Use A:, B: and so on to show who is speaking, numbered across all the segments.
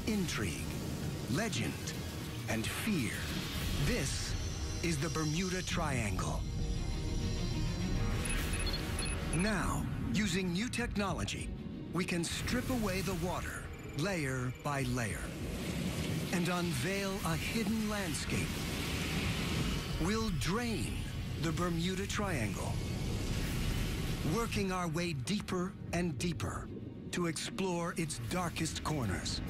A: intrigue, legend, and fear. This is the Bermuda Triangle. Now, using new technology, we can strip away the water layer by layer and unveil a hidden landscape. We'll drain the Bermuda Triangle, working our way deeper and deeper to explore its darkest corners,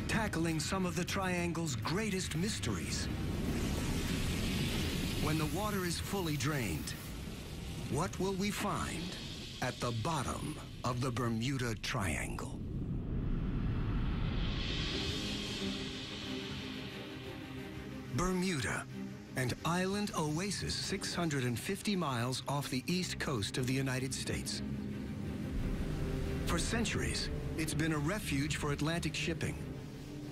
A: tackling some of the Triangle's greatest mysteries. When the water is fully drained, what will we find at the bottom of the Bermuda Triangle? Bermuda, an island oasis 650 miles off the east coast of the United States. For centuries, it's been a refuge for Atlantic shipping,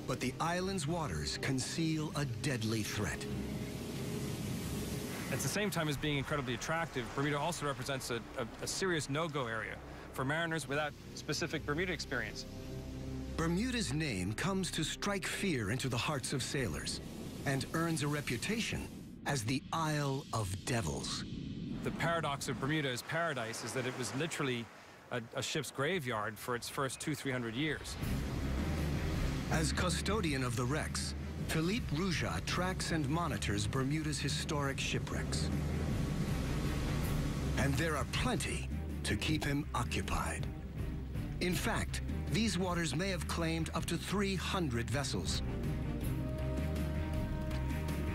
A: but the island's waters conceal a deadly threat.
B: At the same time as being incredibly attractive, Bermuda also represents a serious no-go area for mariners without specific Bermuda experience.
A: Bermuda's name comes to strike fear into the hearts of sailors and earns a reputation as the Isle of Devils.
B: The paradox of Bermuda's paradise is that it was literally a ship's graveyard for its first 200-300 years.
A: As custodian of the wrecks, Philippe Rouja tracks and monitors Bermuda's historic shipwrecks. And there are plenty to keep him occupied. In fact, these waters may have claimed up to 300 vessels.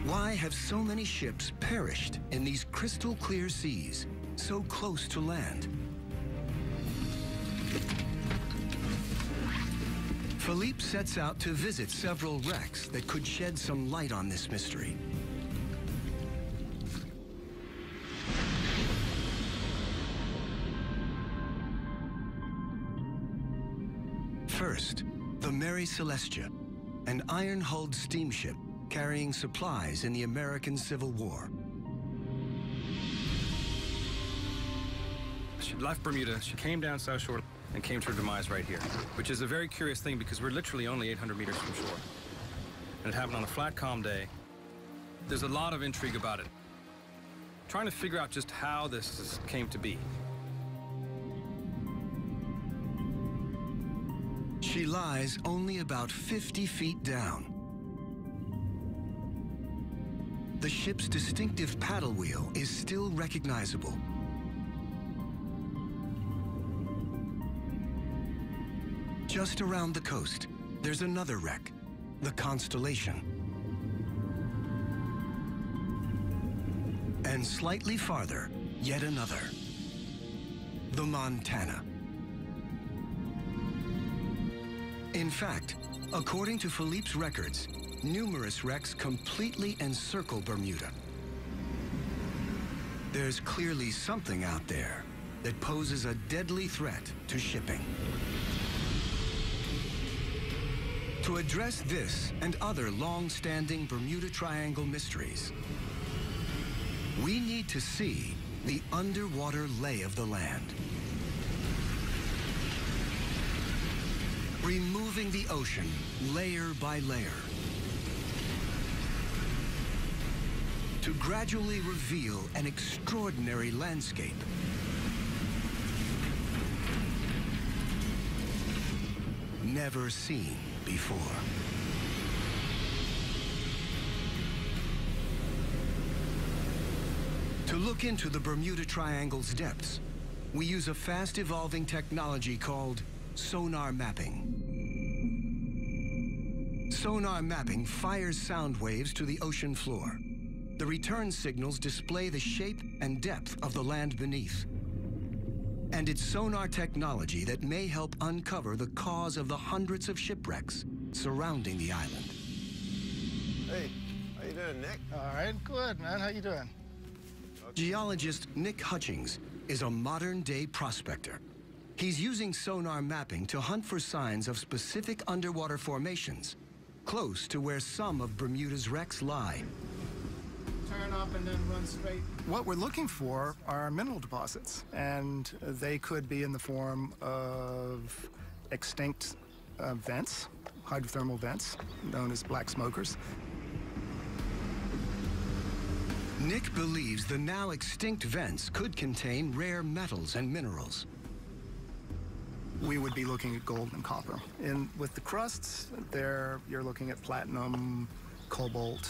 A: Why have so many ships perished in these crystal-clear seas, so close to land? Philippe sets out to visit several wrecks that could shed some light on this mystery. First, the Mary Celestia, an iron-hulled steamship carrying supplies in the American Civil War.
B: She left Bermuda, she came down South Shore and came to her demise right here, which is a very curious thing because we're literally only 800 meters from shore. And it happened on a flat, calm day. There's a lot of intrigue about it. Trying to figure out just how this came to be.
A: She lies only about 50 feet down. The ship's distinctive paddle wheel is still recognizable. Just around the coast, there's another wreck, the Constellation. And slightly farther, yet another, the Montana. In fact, according to Philippe's records, numerous wrecks completely encircle Bermuda. There's clearly something out there that poses a deadly threat to shipping. To address this and other long-standing Bermuda Triangle mysteries, we need to see the underwater lay of the land. Removing the ocean layer by layer to gradually reveal an extraordinary landscape. Never seen before. To look into the Bermuda Triangle's depths, we use a fast-evolving technology called sonar mapping. Sonar mapping fires sound waves to the ocean floor. The return signals display the shape and depth of the land beneath. And it's sonar technology that may help uncover the cause of the hundreds of shipwrecks surrounding the island.
C: Hey, how you doing, Nick?
D: All right, good, man. How you doing?
A: Geologist Nick Hutchings is a modern-day prospector. He's using sonar mapping to hunt for signs of specific underwater formations close to where some of Bermuda's wrecks lie.
D: Turn up and then run straight. What we're looking for are mineral deposits, and they could be in the form of extinct vents hydrothermal vents, known as black smokers.
A: Nick believes the now extinct vents could contain rare metals and minerals.
D: We would be looking at gold and copper. And with the crusts, there you're looking at platinum, cobalt,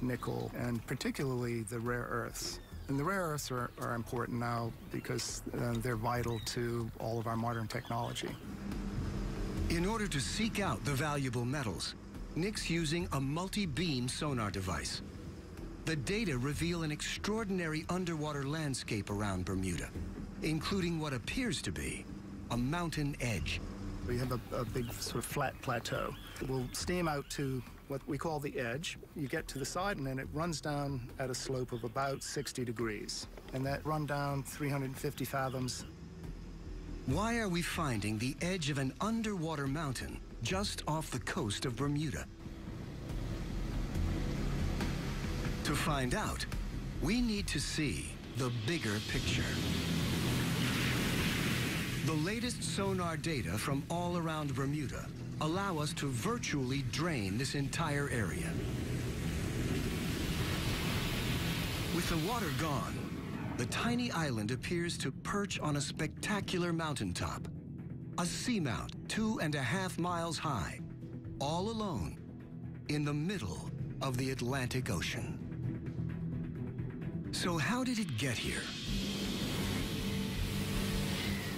D: nickel, and particularly the rare earths. And the rare earths are important now because they're vital to all of our modern technology.
A: In order to seek out the valuable metals, Nick's using a multi-beam sonar device. The data reveal an extraordinary underwater landscape around Bermuda, including what appears to be a mountain edge.
D: We have a big sort of flat plateau. We'll steam out to what we call the edge. You get to the side and then it runs down at a slope of about 60 degrees. And that run down 350 fathoms.
A: Why are we finding the edge of an underwater mountain just off the coast of Bermuda? To find out, we need to see the bigger picture. The latest sonar data from all around Bermuda allow us to virtually drain this entire area. With the water gone, the tiny island appears to perch on a spectacular mountaintop, a seamount 2.5 miles high, all alone in the middle of the Atlantic Ocean. So how did it get here?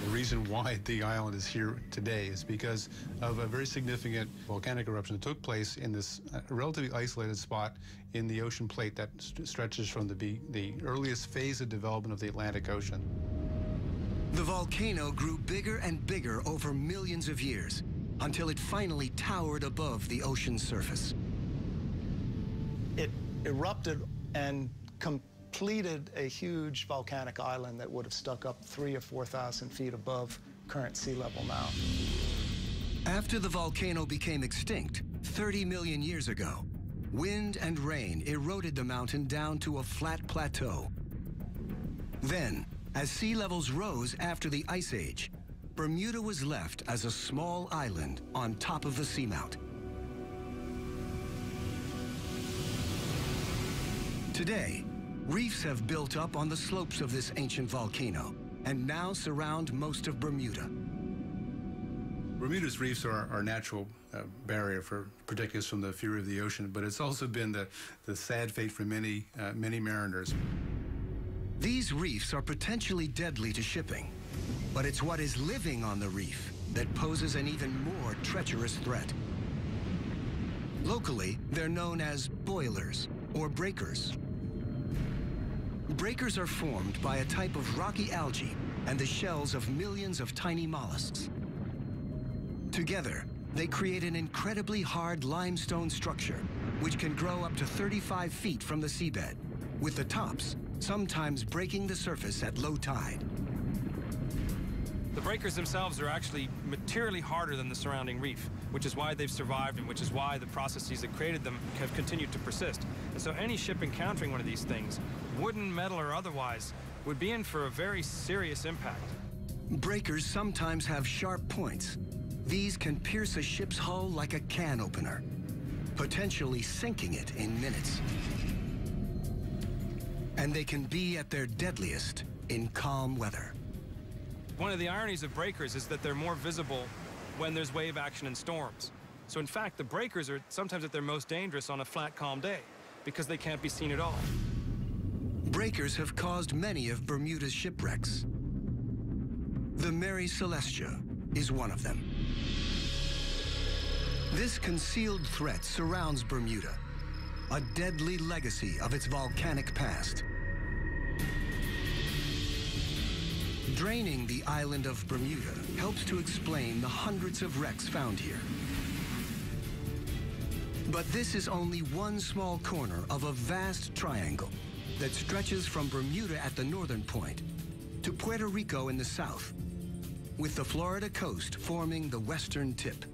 E: The reason why the island is here today is because of a very significant volcanic eruption that took place in this relatively isolated spot in the ocean plate that stretches from the earliest phase of development of the Atlantic Ocean.
A: The volcano grew bigger and bigger over millions of years until it finally towered above the ocean's surface.
D: It erupted and completed a huge volcanic island that would have stuck up 3,000 or 4,000 feet above current sea level now.
A: After the volcano became extinct 30 million years ago, wind and rain eroded the mountain down to a flat plateau. Then, as sea levels rose after the Ice Age, Bermuda was left as a small island on top of the seamount. Today, reefs have built up on the slopes of this ancient volcano and now surround most of Bermuda.
E: Bermuda's reefs are our natural barrier for protecting us from the fury of the ocean, but it's also been the sad fate for many mariners.
A: These reefs are potentially deadly to shipping, but it's what is living on the reef that poses an even more treacherous threat. Locally, they're known as boilers or breakers. Breakers are formed by a type of rocky algae and the shells of millions of tiny mollusks. Together, they create an incredibly hard limestone structure, which can grow up to 35 feet from the seabed, with the tops sometimes breaking the surface at low tide.
B: The breakers themselves are actually materially harder than the surrounding reef, which is why they've survived and which is why the processes that created them have continued to persist. And so any ship encountering one of these things, wooden, metal, or otherwise, would be in for a very serious impact.
A: Breakers sometimes have sharp points. These can pierce a ship's hull like a can opener, potentially sinking it in minutes. And they can be at their deadliest in calm weather.
B: One of the ironies of breakers is that they're more visible when there's wave action and storms. So in fact, the breakers are sometimes at their most dangerous on a flat, calm day because they can't be seen at all.
A: Breakers have caused many of Bermuda's shipwrecks. The Mary Celestia is one of them. This concealed threat surrounds Bermuda, a deadly legacy of its volcanic past. Draining the island of Bermuda helps to explain the hundreds of wrecks found here. But this is only one small corner of a vast triangle that stretches from Bermuda at the northern point to Puerto Rico in the south, with the Florida coast forming the western tip.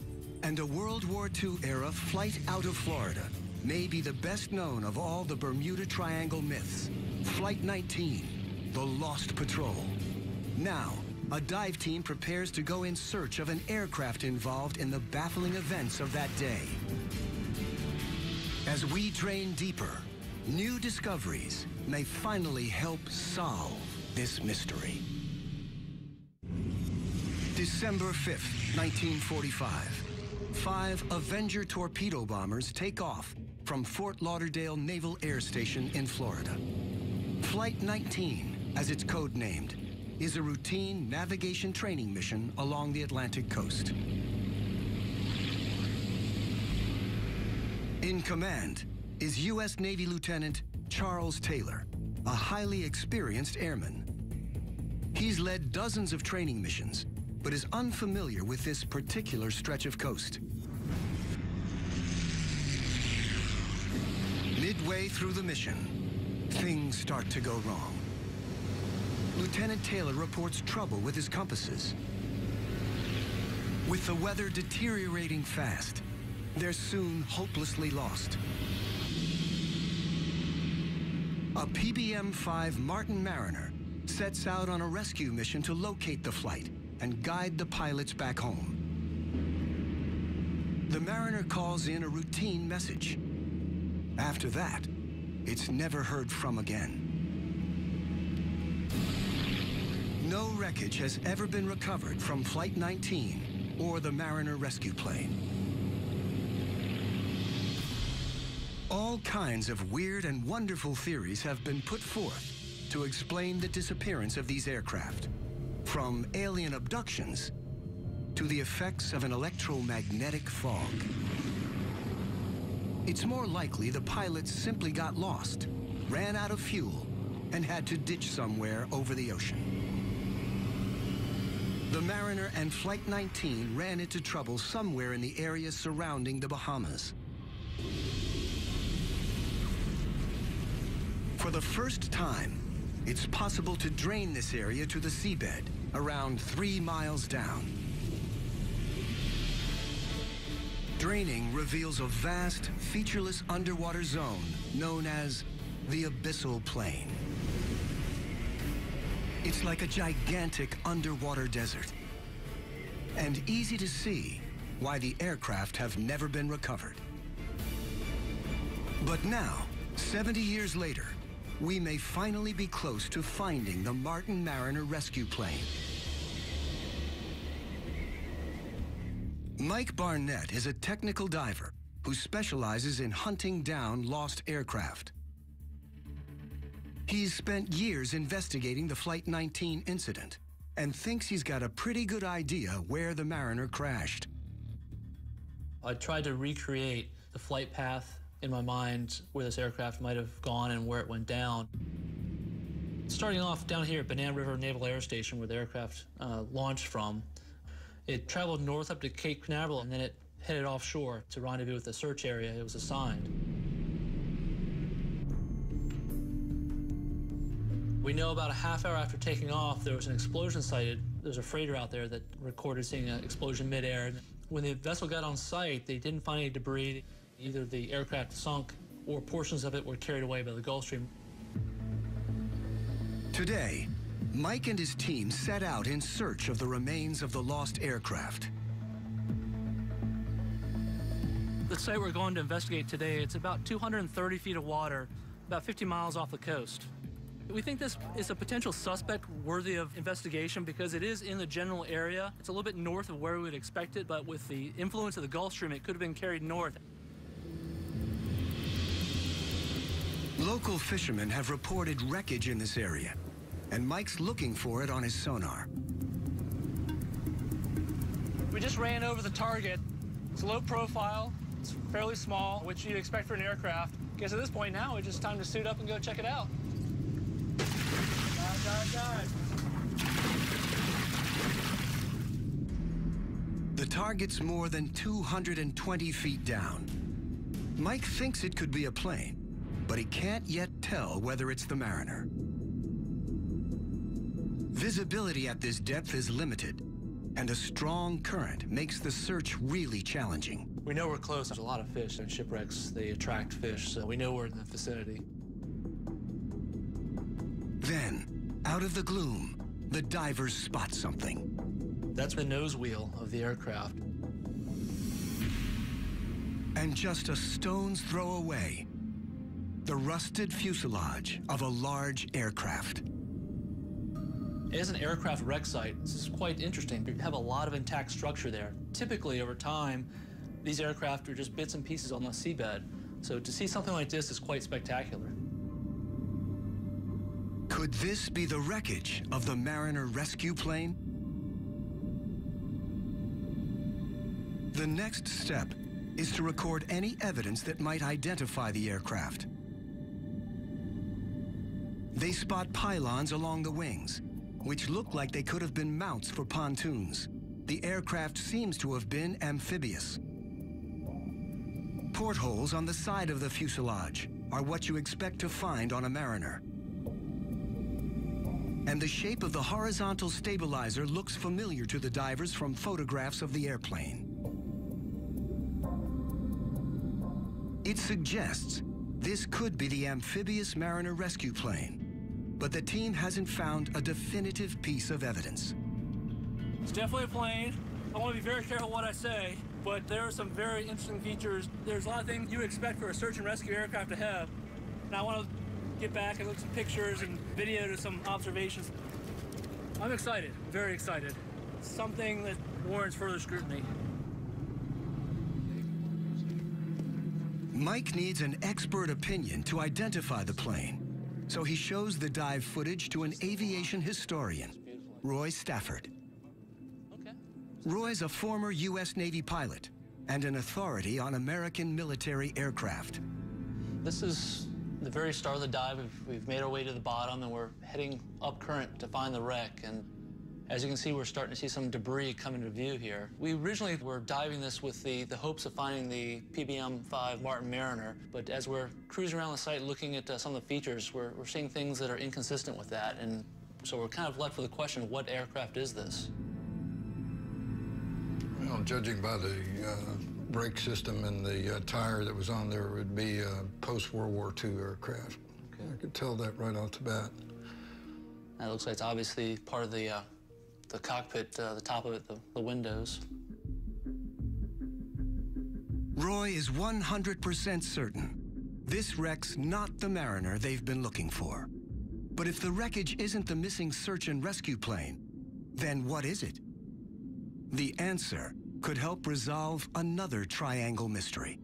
A: And a World War II-era flight out of Florida may be the best known of all the Bermuda Triangle myths, Flight 19, the Lost Patrol. Now, a dive team prepares to go in search of an aircraft involved in the baffling events of that day. As we drain deeper, new discoveries may finally help solve this mystery. December 5th, 1945. 5 Avenger torpedo bombers take off from Fort Lauderdale Naval Air Station in Florida. Flight 19, as it's codenamed, is a routine navigation training mission along the Atlantic coast. In command is U.S. Navy Lieutenant Charles Taylor, a highly experienced airman. He's led dozens of training missions, but is unfamiliar with this particular stretch of coast. Midway through the mission, things start to go wrong. Lieutenant Taylor reports trouble with his compasses. With the weather deteriorating fast, they're soon hopelessly lost. A PBM-5 Martin Mariner sets out on a rescue mission to locate the flight and guide the pilots back home. The Mariner calls in a routine message. After that, it's never heard from again. No wreckage has ever been recovered from Flight 19 or the Mariner rescue plane. All kinds of weird and wonderful theories have been put forth to explain the disappearance of these aircraft, from alien abductions to the effects of an electromagnetic fog. It's more likely the pilots simply got lost, ran out of fuel, and had to ditch somewhere over the ocean. The Mariner and Flight 19 ran into trouble somewhere in the area surrounding the Bahamas. For the first time, it's possible to drain this area to the seabed, around 3 miles down. Draining reveals a vast, featureless underwater zone known as the Abyssal Plain. It's like a gigantic underwater desert, and easy to see why the aircraft have never been recovered. But now, 70 years later, we may finally be close to finding the Martin Mariner rescue plane. Mike Barnett is a technical diver who specializes in hunting down lost aircraft. He's spent years investigating the Flight 19 incident and thinks he's got a pretty good idea where the Mariner crashed.
F: I tried to recreate the flight path in my mind where this aircraft might have gone and where it went down. Starting off down here at Banana River Naval Air Station, where the aircraft launched from, it traveled north up to Cape Canaveral, and then it headed offshore to rendezvous with the search area it was assigned. We know about a half hour after taking off, there was an explosion sighted. There's a freighter out there that recorded seeing an explosion midair. When the vessel got on site, they didn't find any debris. Either the aircraft sunk or portions of it were carried away by the Gulf Stream.
A: Today, Mike and his team set out in search of the remains of the lost aircraft.
F: The site we're going to investigate today, it's about 230 feet of water, about 50 miles off the coast. We think this is a potential suspect worthy of investigation because it is in the general area. It's a little bit north of where we would expect it, but with the influence of the Gulf Stream, it could have been carried north.
A: Local fishermen have reported wreckage in this area, and Mike's looking for it on his sonar.
F: We just ran over the target. It's low profile, it's fairly small, which you'd expect for an aircraft. I guess at this point now, it's just time to suit up and go check it out.
A: The target's more than 220 feet down. Mike thinks it could be a plane, but he can't yet tell whether it's the Mariner. Visibility at this depth is limited, and a strong current makes the search really challenging.
F: We know we're close. There's a lot of fish and shipwrecks. They attract fish, so we know we're in the vicinity.
A: Then, out of the gloom, the divers spot something.
F: That's the nose wheel of the aircraft.
A: And just a stone's throw away, the rusted fuselage of a large aircraft.
F: As an aircraft wreck site, this is quite interesting. You have a lot of intact structure there. Typically, over time, these aircraft are just bits and pieces on the seabed. So to see something like this is quite spectacular.
A: Could this be the wreckage of the Mariner rescue plane? The next step is to record any evidence that might identify the aircraft. They spot pylons along the wings, which look like they could have been mounts for pontoons. The aircraft seems to have been amphibious. Portholes on the side of the fuselage are what you expect to find on a Mariner. And the shape of the horizontal stabilizer looks familiar to the divers from photographs of the airplane. It suggests this could be the amphibious Mariner rescue plane, but the team hasn't found a definitive piece of evidence.
F: It's definitely a plane. I want to be very careful what I say, but there are some very interesting features. There's a lot of things you expect for a search and rescue aircraft to have. And I want to get back and look at some pictures and video to some observations. I'm excited, very excited. Something that warrants further scrutiny.
A: Mike needs an expert opinion to identify the plane, so he shows the dive footage to an aviation historian, Roy Stafford.
F: Okay.
A: Roy's a former U.S. Navy pilot and an authority on American military aircraft.
F: This is the very start of the dive. We've made our way to the bottom, and we're heading up current to find the wreck. And as you can see, we're starting to see some debris come into view here. We originally were diving this with the hopes of finding the PBM-5 Martin Mariner, but as we're cruising around the site looking at some of the features, we're seeing things that are inconsistent with that, and so we're kind of left with the question, what aircraft is this?
G: Well, judging by the brake system and the tire that was on there, it would be a post-World War II aircraft. Okay. I could tell that right off the bat.
F: That looks like it's obviously part of the cockpit, the top of it, the windows.
A: Roy is 100% certain this wreck's not the Mariner they've been looking for. But if the wreckage isn't the missing search and rescue plane, then what is it? The answer could help resolve another triangle mystery.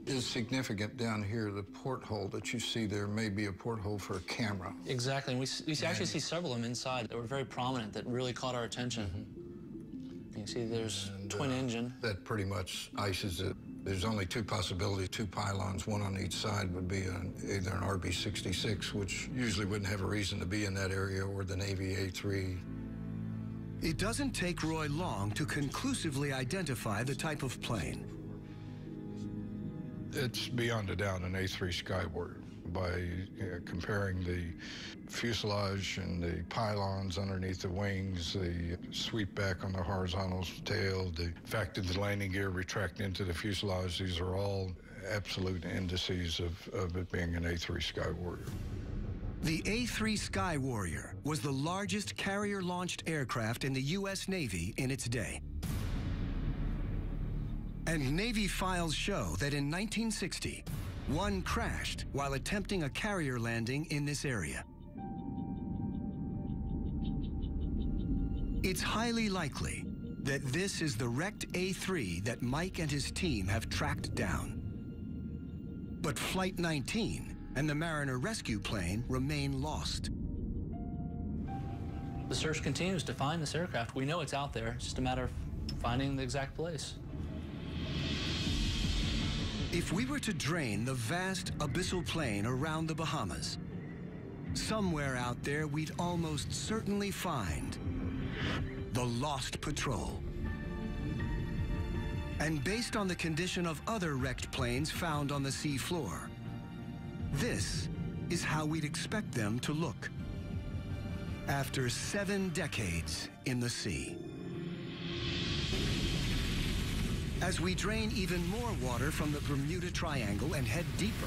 G: It's significant down here, the porthole that you see there may be a porthole for a camera.
F: Exactly, and we actually see several of them inside that were very prominent that really caught our attention. Mm-hmm. You can see there's twin engine.
G: That pretty much ices it. There's only two possibilities, two pylons, one on each side would be either an RB-66, which usually wouldn't have a reason to be in that area, or the Navy A3.
A: It doesn't take Roy long to conclusively identify the type of plane.
G: It's beyond a doubt an A3 Skyward by comparing the fuselage and the pylons underneath the wings, the sweep back on the horizontal tail, the fact that the landing gear retract into the fuselage. These are all absolute indices of it being an A3 Skyward.
A: The A3 Sky Warrior was the largest carrier-launched aircraft in the U.S. Navy in its day. And Navy files show that in 1960, one crashed while attempting a carrier landing in this area. It's highly likely that this is the wrecked A3 that Mike and his team have tracked down. But Flight 19 and the Mariner rescue plane remain lost.
F: The search continues to find this aircraft. We know it's out there. It's just a matter of finding the exact place.
A: If we were to drain the vast abyssal plain around the Bahamas, somewhere out there we'd almost certainly find the lost patrol. And based on the condition of other wrecked planes found on the sea floor, this is how we'd expect them to look after 7 decades in the sea. As we drain even more water from the Bermuda Triangle and head deeper,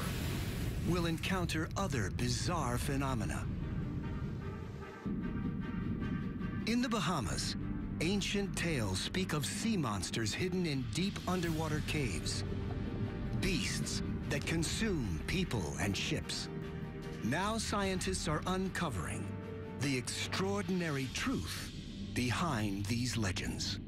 A: we'll encounter other bizarre phenomena. In the Bahamas, ancient tales speak of sea monsters hidden in deep underwater caves. Beasts that consume people and ships. Now scientists are uncovering the extraordinary truth behind these legends.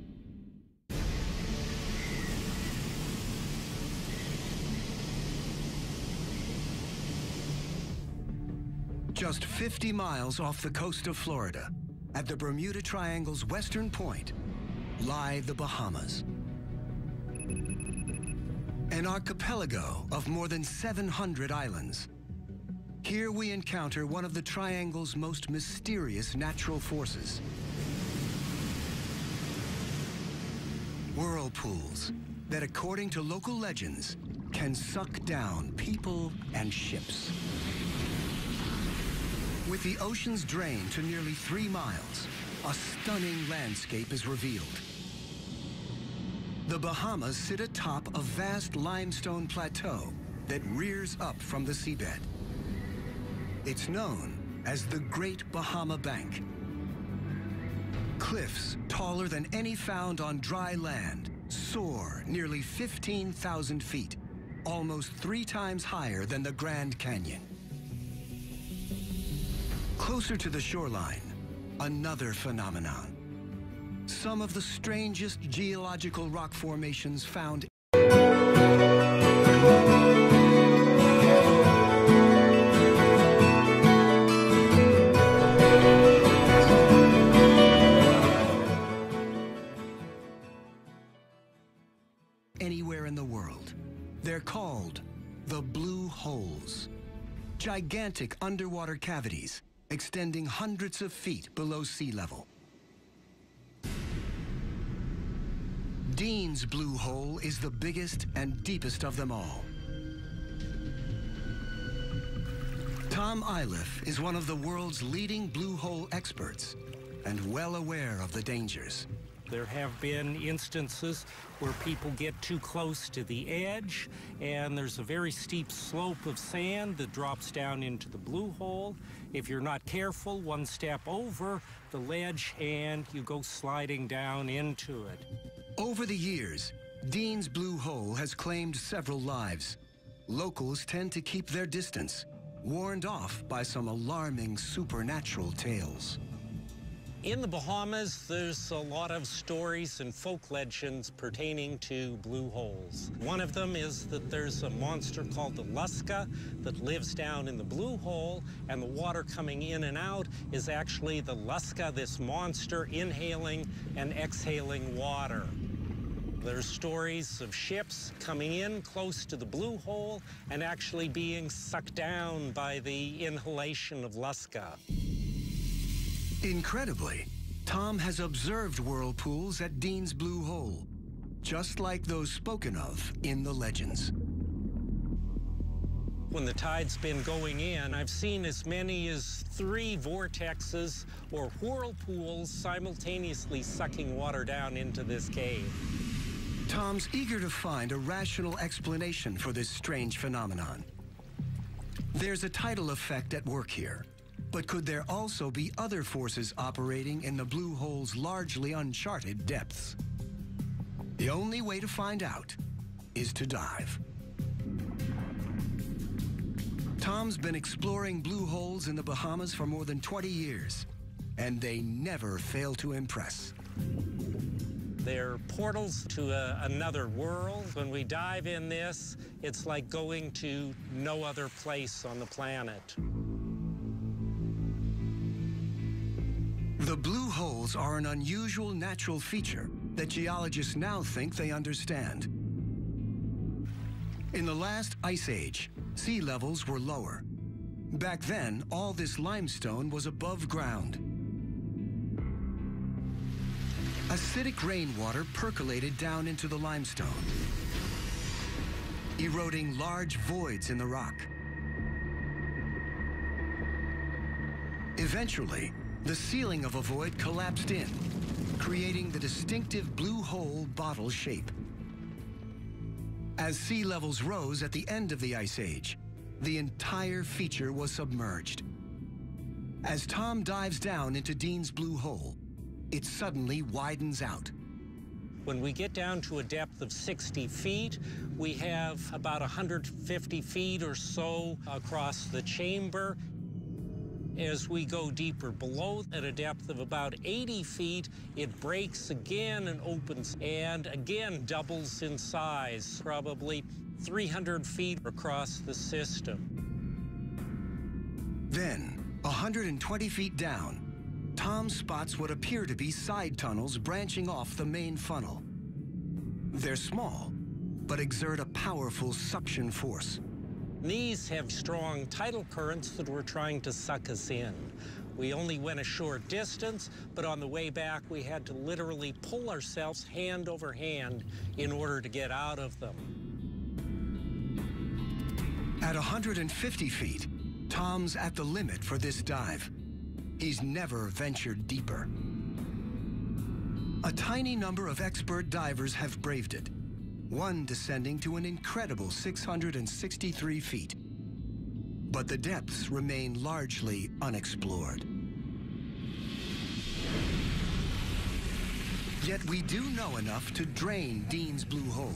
A: Just 50 miles off the coast of Florida, at the Bermuda Triangle's western point, lie the Bahamas. An archipelago of more than 700 islands. Here we encounter one of the Triangle's most mysterious natural forces. Whirlpools that, according to local legends, can suck down people and ships. With the ocean's drain to nearly 3 miles, a stunning landscape is revealed. The Bahamas sit atop a vast limestone plateau that rears up from the seabed. It's known as the Great Bahama Bank. Cliffs taller than any found on dry land soar nearly 15,000 feet, almost 3 times higher than the Grand Canyon. Closer to the shoreline, another phenomenon. Some of the strangest geological rock formations found anywhere in the world. They're called the blue holes. Gigantic underwater cavities extending hundreds of feet below sea level. Dean's Blue Hole is the biggest and deepest of them all. Tom Iliff is one of the world's leading blue hole experts and well aware of the dangers.
H: There have been instances where people get too close to the edge, and there's a very steep slope of sand that drops down into the blue hole. If you're not careful, one step over the ledge and you go sliding down into it.
A: Over the years, Dean's Blue Hole has claimed several lives. Locals tend to keep their distance, warned off by some alarming supernatural tales.
H: In the Bahamas, there's a lot of stories and folk legends pertaining to blue holes. One of them is that there's a monster called the Lusca that lives down in the blue hole, and the water coming in and out is actually the Lusca, this monster, inhaling and exhaling water. There's stories of ships coming in close to the blue hole and actually being sucked down by the inhalation of Lusca.
A: Incredibly, Tom has observed whirlpools at Dean's Blue Hole, just like those spoken of in the legends.
H: When the tide's been going in, I've seen as many as 3 vortexes or whirlpools simultaneously sucking water down into this cave.
A: Tom's eager to find a rational explanation for this strange phenomenon. There's a tidal effect at work here. But could there also be other forces operating in the blue hole's largely uncharted depths? The only way to find out is to dive. Tom's been exploring blue holes in the Bahamas for more than 20 years, and they never fail to impress.
H: They're portals to another world. When we dive in this, it's like going to no other place on the planet.
A: The blue holes are an unusual natural feature that geologists now think they understand. In the last ice age, sea levels were lower. Back then, all this limestone was above ground. Acidic rainwater percolated down into the limestone, eroding large voids in the rock. Eventually, the ceiling of a void collapsed in, creating the distinctive blue hole bottle shape. As sea levels rose at the end of the Ice Age, the entire feature was submerged. As Tom dives down into Dean's Blue Hole, it suddenly widens out.
H: When we get down to a depth of 60 feet, we have about 150 feet or so across the chamber. As we go deeper below, at a depth of about 80 feet, it breaks again and opens, and again doubles in size, probably 300 feet across the system.
A: Then, 120 feet down, Tom spots what appear to be side tunnels branching off the main funnel. They're small, but exert a powerful suction force.
H: These have strong tidal currents that were trying to suck us in. We only went a short distance, but on the way back, we had to literally pull ourselves hand over hand in order to get out of them.
A: At 150 feet, Tom's at the limit for this dive. He's never ventured deeper. A tiny number of expert divers have braved it, one descending to an incredible 663 feet. But the depths remain largely unexplored. Yet we do know enough to drain Dean's Blue Hole,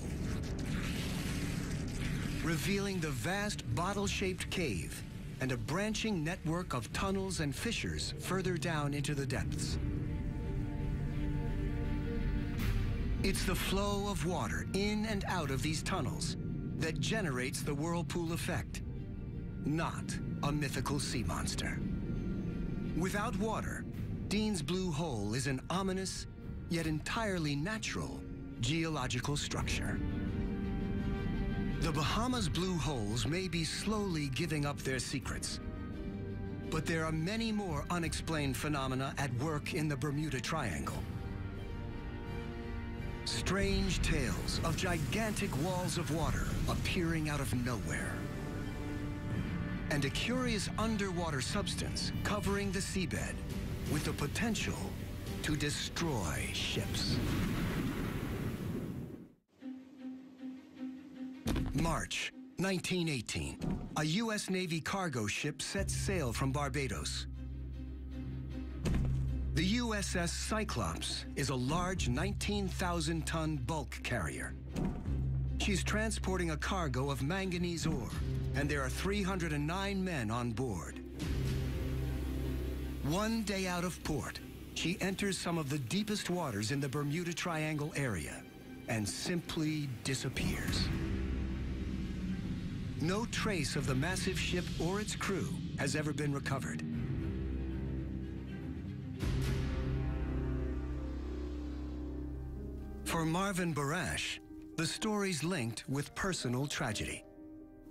A: revealing the vast bottle-shaped cave and a branching network of tunnels and fissures further down into the depths. It's the flow of water in and out of these tunnels that generates the whirlpool effect, not a mythical sea monster. Without water, Dean's Blue Hole is an ominous, yet entirely natural, geological structure. The Bahamas' blue holes may be slowly giving up their secrets, but there are many more unexplained phenomena at work in the Bermuda Triangle. Strange tales of gigantic walls of water appearing out of nowhere, and a curious underwater substance covering the seabed with the potential to destroy ships. March 1918, a U.S. Navy cargo ship sets sail from Barbados. The USS Cyclops is a large 19,000-ton bulk carrier. She's transporting a cargo of manganese ore, and there are 309 men on board. One day out of port, she enters some of the deepest waters in the Bermuda Triangle area and simply disappears. No trace of the massive ship or its crew has ever been recovered. For Marvin Barash, the story's linked with personal tragedy.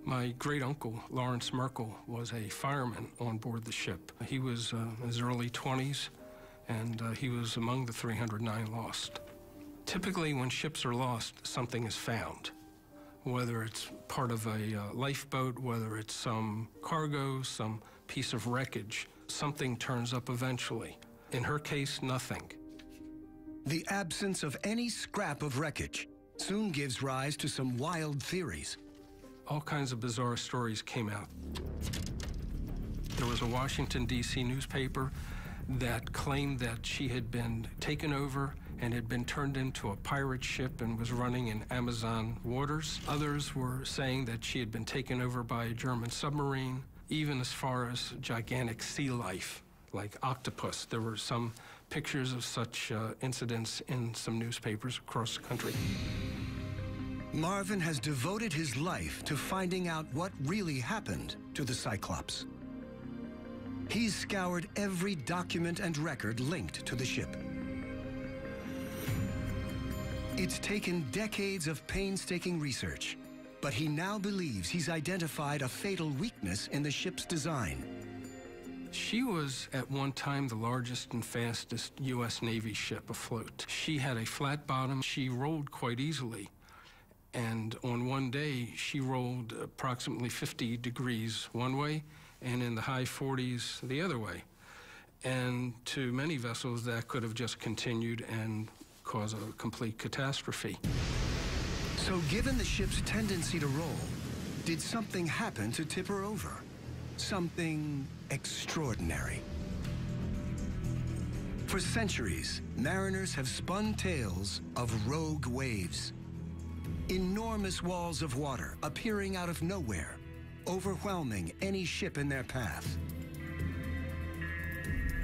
I: My great-uncle, Lawrence Merkel, was a fireman on board the ship. He was in his early 20s, and he was among the 309 lost. Typically, when ships are lost, something is found. Whether it's part of a lifeboat, whether it's some cargo, some piece of wreckage, something turns up eventually. In her case, nothing.
A: The absence of any scrap of wreckage soon gives rise to some wild theories.
I: All kinds of bizarre stories came out. There was a Washington, D.C. newspaper that claimed that she had been taken over and had been turned into a pirate ship and was running in Amazon waters. Others were saying that she had been taken over by a German submarine, even as far as gigantic sea life, like octopus. There were some pictures of such incidents in some newspapers across the country.
A: Marvin has devoted his life to finding out what really happened to the Cyclops. He's scoured every document and record linked to the ship. It's taken decades of painstaking research, but he now believes he's identified a fatal weakness in the ship's design.
I: She was at one time the largest and fastest U.S. Navy ship afloat. She had a flat bottom. She rolled quite easily. And on one day, she rolled approximately 50 degrees one way and in the high 40s the other way. And to many vessels, that could have just continued and caused a complete catastrophe.
A: So given the ship's tendency to roll, did something happen to tip her over? Something extraordinary. For centuries, mariners have spun tales of rogue waves. Enormous walls of water appearing out of nowhere, overwhelming any ship in their path.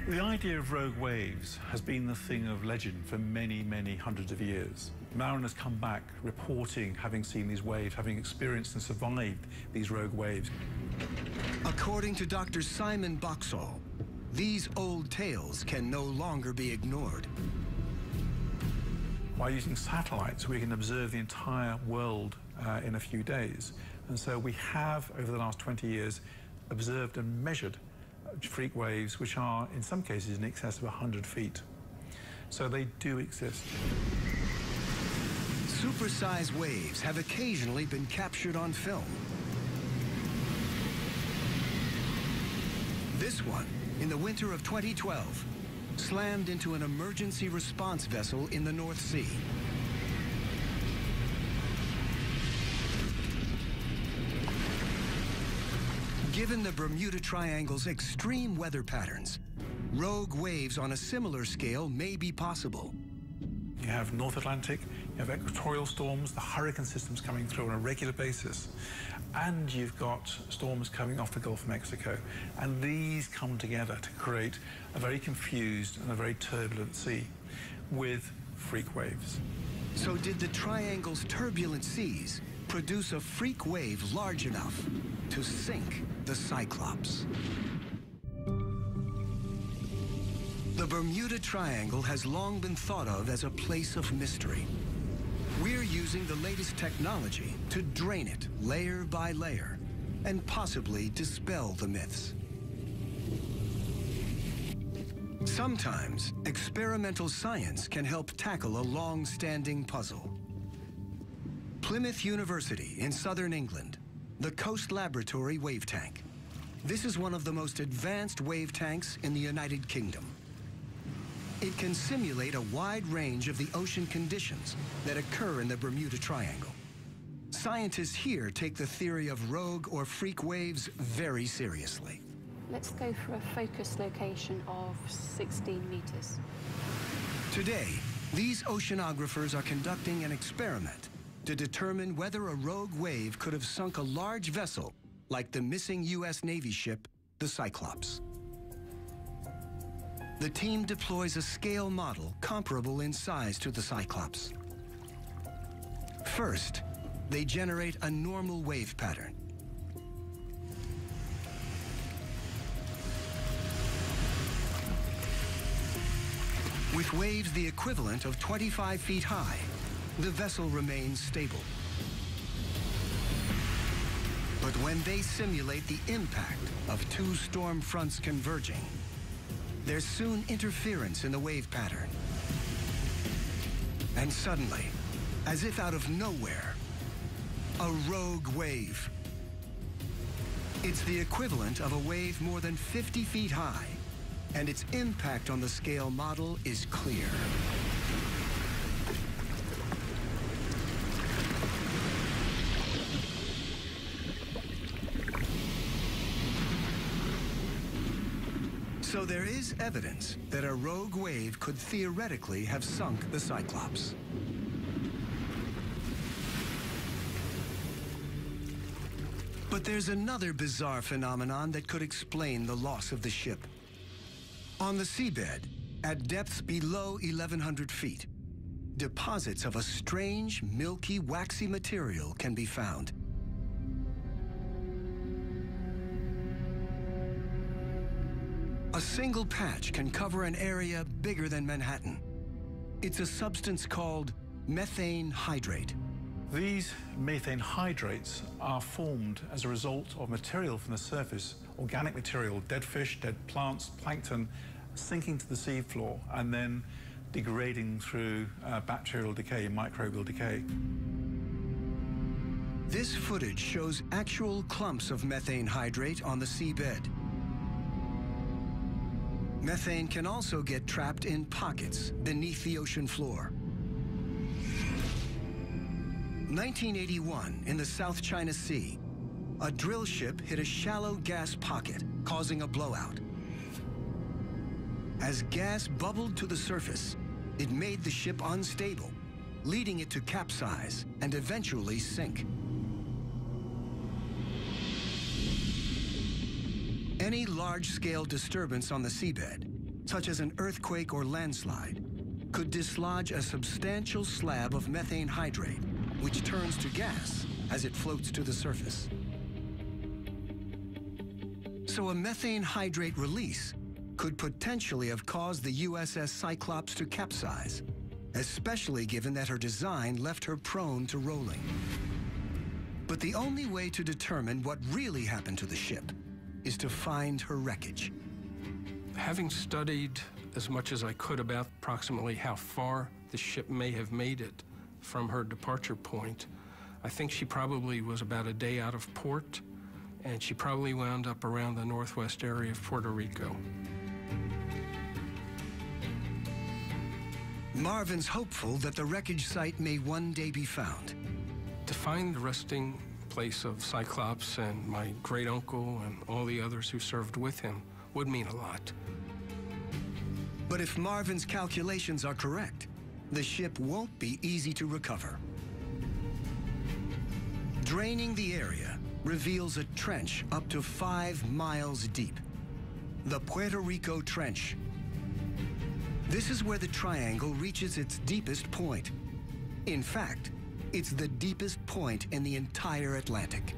J: The idea of rogue waves has been the thing of legend for many, many hundreds of years. Mariners come back reporting having seen these waves, having experienced and survived these rogue waves.
A: According to Dr. Simon Boxall, these old tales can no longer be ignored.
J: By using satellites, we can observe the entire world in a few days. And so we have, over the last 20 years, observed and measured freak waves, which are, in some cases, in excess of 100 feet. So they do exist.
A: Supersized waves have occasionally been captured on film. This one, in the winter of 2012, slammed into an emergency response vessel in the North Sea. Given the Bermuda Triangle's extreme weather patterns, rogue waves on a similar scale may be possible.
J: You have North Atlantic, you have equatorial storms, the hurricane system's coming through on a regular basis, and you've got storms coming off the Gulf of Mexico. And these come together to create a very confused and a very turbulent sea with freak waves.
A: So did the Triangle's turbulent seas produce a freak wave large enough to sink the Cyclops? The Bermuda Triangle has long been thought of as a place of mystery. We're using the latest technology to drain it layer by layer and possibly dispel the myths. Sometimes experimental science can help tackle a long-standing puzzle. Plymouth University in southern England, the Coast Laboratory Wave Tank. This is one of the most advanced wave tanks in the United Kingdom. It can simulate a wide range of the ocean conditions that occur in the Bermuda Triangle. Scientists here take the theory of rogue or freak waves very seriously.
K: Let's go for a focus location of 16 meters.
A: Today, these oceanographers are conducting an experiment to determine whether a rogue wave could have sunk a large vessel like the missing U.S. Navy ship, the Cyclops. The team deploys a scale model comparable in size to the Cyclops. First, they generate a normal wave pattern. With waves the equivalent of 25 feet high, the vessel remains stable. But when they simulate the impact of two storm fronts converging, there's soon interference in the wave pattern. And suddenly, as if out of nowhere, a rogue wave. It's the equivalent of a wave more than 50 feet high, and its impact on the scale model is clear. So there is evidence that a rogue wave could theoretically have sunk the Cyclops. But there's another bizarre phenomenon that could explain the loss of the ship. On the seabed, at depths below 1,100 feet, deposits of a strange, milky, waxy material can be found. A single patch can cover an area bigger than Manhattan. It's a substance called methane hydrate.
J: These methane hydrates are formed as a result of material from the surface, organic material, dead fish, dead plants, plankton, sinking to the seafloor and then degrading through bacterial decay, microbial decay.
A: This footage shows actual clumps of methane hydrate on the seabed. Methane can also get trapped in pockets beneath the ocean floor. 1981, in the South China Sea, a drill ship hit a shallow gas pocket, causing a blowout. As gas bubbled to the surface, it made the ship unstable, leading it to capsize and eventually sink. Any large-scale disturbance on the seabed, such as an earthquake or landslide, could dislodge a substantial slab of methane hydrate, which turns to gas as it floats to the surface. So a methane hydrate release could potentially have caused the USS Cyclops to capsize, especially given that her design left her prone to rolling. But the only way to determine what really happened to the ship is to find her wreckage.
I: Having studied as much as I could about approximately how far the ship may have made it from her departure point, I think she probably was about a day out of port, and she probably wound up around the northwest area of Puerto Rico.
A: Marvin's hopeful that the wreckage site may one day be found.
I: To find the resting place of Cyclops and my great-uncle and all the others who served with him would mean a lot.
A: But if Marvin's calculations are correct, the ship won't be easy to recover. Draining the area reveals a trench up to 5 miles deep, the Puerto Rico Trench. This is where the triangle reaches its deepest point. In fact, it's the deepest point in the entire Atlantic.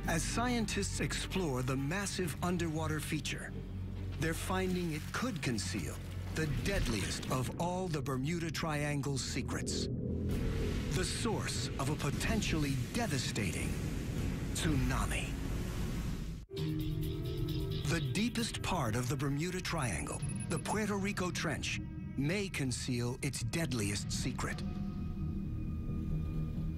A: As scientists explore the massive underwater feature, they're finding it could conceal the deadliest of all the Bermuda Triangle's secrets, the source of a potentially devastating tsunami. The deepest part of the Bermuda Triangle, the Puerto Rico Trench, may conceal its deadliest secret.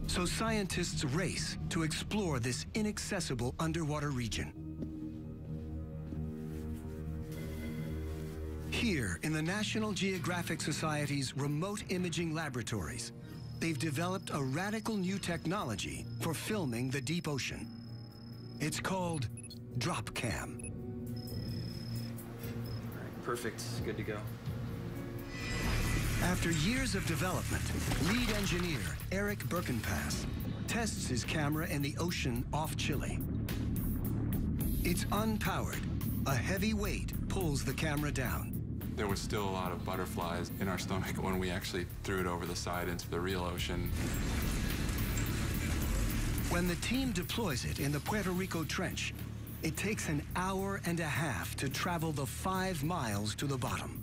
A: So scientists race to explore this inaccessible underwater region. Here, in the National Geographic Society's remote imaging laboratories, they've developed a radical new technology for filming the deep ocean. It's called DropCam.
B: Perfect, good to go.
A: After years of development, lead engineer Eric Birkenpass tests his camera in the ocean off Chile. It's unpowered. A heavy weight pulls the camera down.
L: There was still a lot of butterflies in our stomach when we actually threw it over the side into the real ocean.
A: When the team deploys it in the Puerto Rico Trench, it takes an hour and a half to travel the 5 miles to the bottom.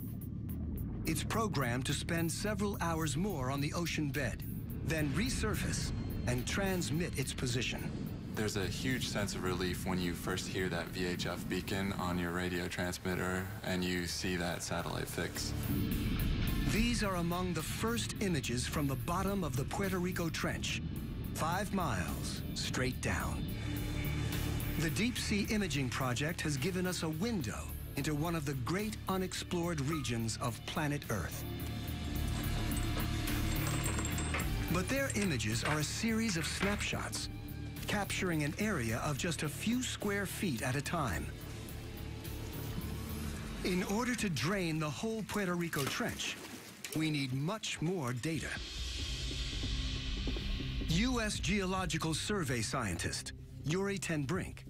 A: It's programmed to spend several hours more on the ocean bed, then resurface and transmit its position.
L: There's a huge sense of relief when you first hear that VHF beacon on your radio transmitter and you see that satellite fix.
A: These are among the first images from the bottom of the Puerto Rico Trench, 5 miles straight down. The Deep Sea Imaging Project has given us a window into one of the great unexplored regions of planet Earth. But their images are a series of snapshots, capturing an area of just a few square feet at a time. In order to drain the whole Puerto Rico Trench, we need much more data. U.S. Geological Survey scientist Yuri Ten Brink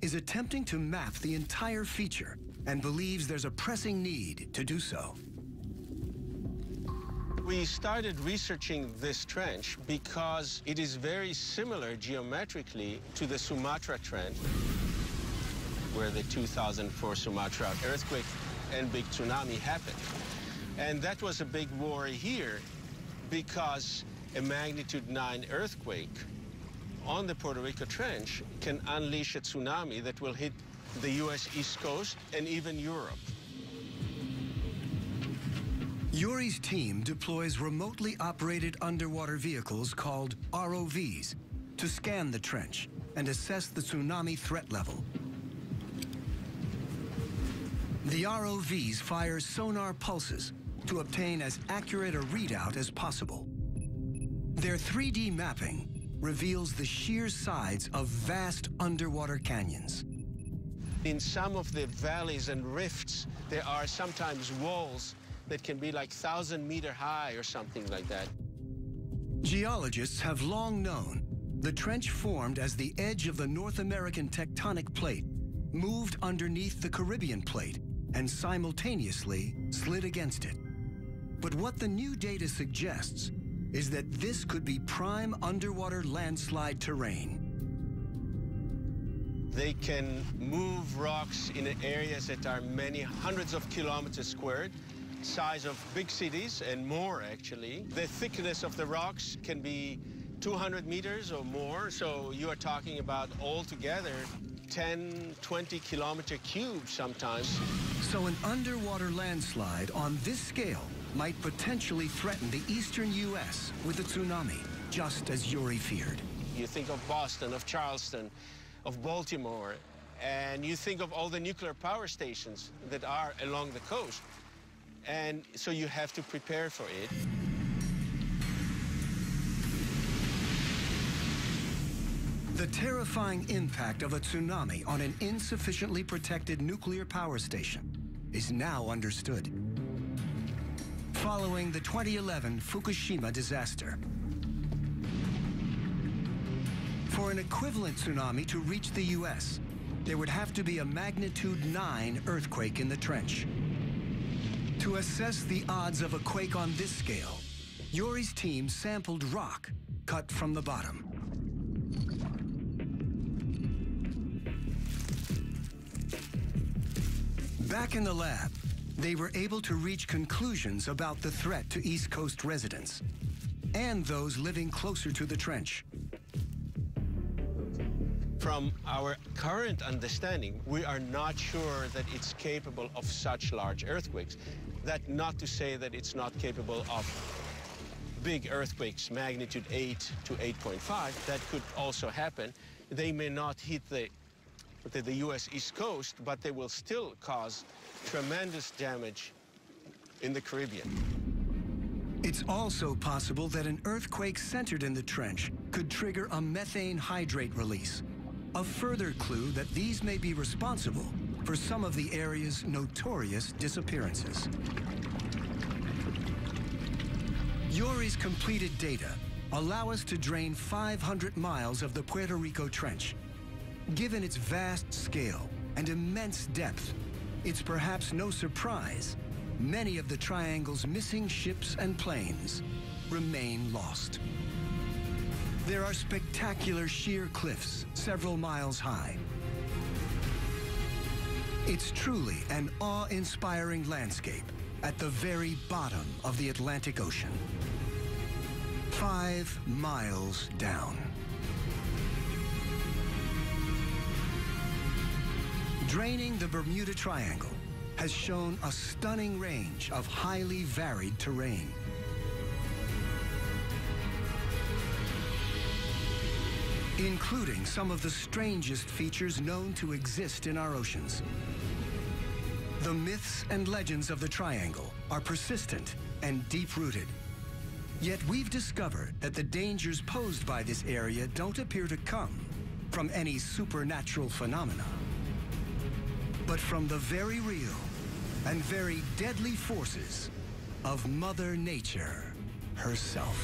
A: is attempting to map the entire feature and believes there's a pressing need to do so.
M: We started researching this trench because it is very similar geometrically to the Sumatra Trench, where the 2004 Sumatra earthquake and big tsunami happened. And that was a big worry here because a magnitude 9 earthquake on the Puerto Rico Trench can unleash a tsunami that will hit the U.S. East Coast and even Europe.
A: Yuri's team deploys remotely operated underwater vehicles called ROVs to scan the trench and assess the tsunami threat level. The ROVs fire sonar pulses to obtain as accurate a readout as possible. Their 3D mapping reveals the sheer sides of vast underwater canyons.
M: In some of the valleys and rifts, there are sometimes walls that can be like 1,000-meter high or something like that.
A: Geologists have long known the trench formed as the edge of the North American tectonic plate moved underneath the Caribbean plate and simultaneously slid against it. But what the new data suggests is that this could be prime underwater landslide terrain.
M: They can move rocks in areas that are many hundreds of kilometers squared, size of big cities and more, actually. The thickness of the rocks can be 200 meters or more, so you are talking about altogether 10, 20 kilometer cubes sometimes.
A: So an underwater landslide on this scale might potentially threaten the eastern U.S. with a tsunami, just as Yuri feared.
M: You think of Boston, of Charleston, of Baltimore, and you think of all the nuclear power stations that are along the coast. And so you have to prepare for it.
A: The terrifying impact of a tsunami on an insufficiently protected nuclear power station is now understood. Following the 2011 Fukushima disaster, for an equivalent tsunami to reach the U.S., there would have to be a magnitude 9 earthquake in the trench. To assess the odds of a quake on this scale, Yuri's team sampled rock cut from the bottom. Back in the lab, they were able to reach conclusions about the threat to East Coast residents and those living closer to the trench.
M: From our current understanding, we are not sure that it's capable of such large earthquakes. That not to say that it's not capable of big earthquakes, magnitude 8 to 8.5. That could also happen. They may not hit the U.S. East Coast, but they will still cause tremendous damage in the Caribbean.
A: It's also possible that an earthquake centered in the trench could trigger a methane hydrate release, a further clue that these may be responsible for some of the area's notorious disappearances. Yuri's completed data allow us to drain 500 miles of the Puerto Rico Trench. Given its vast scale and immense depth, it's perhaps no surprise many of the triangle's missing ships and planes remain lost. There are spectacular sheer cliffs several miles high. It's truly an awe-inspiring landscape at the very bottom of the Atlantic Ocean. 5 miles down. Draining the Bermuda Triangle has shown a stunning range of highly varied terrain. Including some of the strangest features known to exist in our oceans. The myths and legends of the Triangle are persistent and deep-rooted. Yet we've discovered that the dangers posed by this area don't appear to come from any supernatural phenomena, but from the very real and very deadly forces of Mother Nature herself.